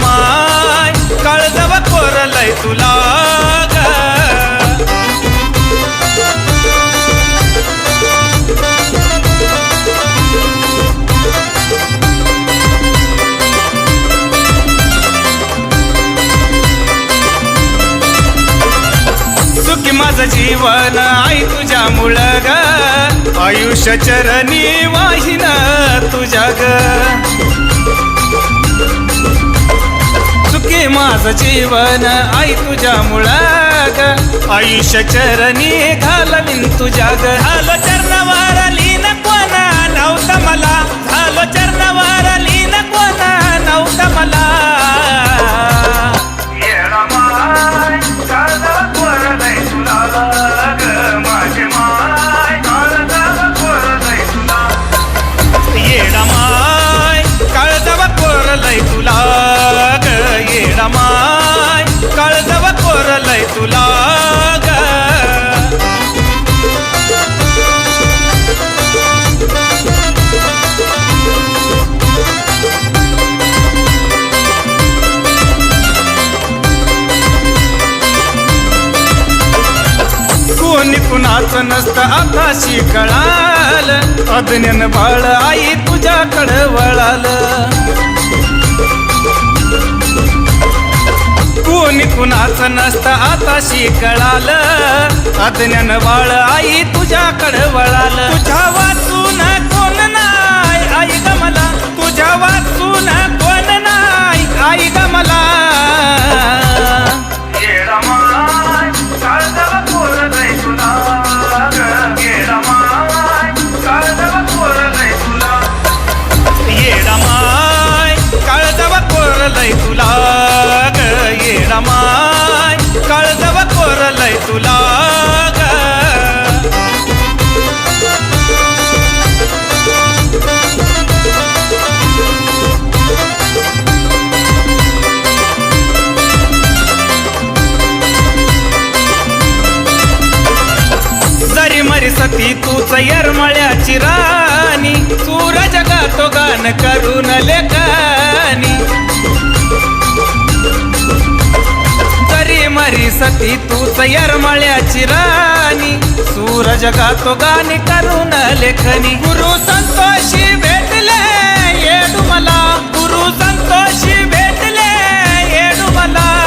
माय काळजाव कोरलय तुला ग. सुखी माझं जीवन आई तुझ्यामुळं ग. आयुष्य चरणी वाहिन तुझ्या ग. सुखी माझं जीवन आई तुझ्यामुळं ग. आयुष्य चरणी घालवीन तुझ्या ग. झालो चरणावर लीन कोण नव्हतं मला. झालो चरणावर लीन कोण नव्हतं मला. माय काळजाव कोरलय तुला ग. कोणी कुणाचं नसतं आताशी कळाल. अज्ञान बाळ आई तुझ्याकडं वळालं. कोणी कुणाचं नसतं आताशी कळालं. अज्ञान बाळ आई तुझ्याकडं वळालं. तुझ्या वाचून कोण नाही आई ग मला. तुझ्या वाचून कोण नाही आई ग मला. माय काळजाव कोरलय तुला ग. जरी मरी सती तूच येरमळ्याची राणी. सूरज गातो गान करून लेखानी. मरी सती तूच येरमळ्याची राणी. सूरज गातो गाणी करून लेखनी. गुरु संतोषी भेटले येडू मला. गुरु संतोषी भेटले येडू मला.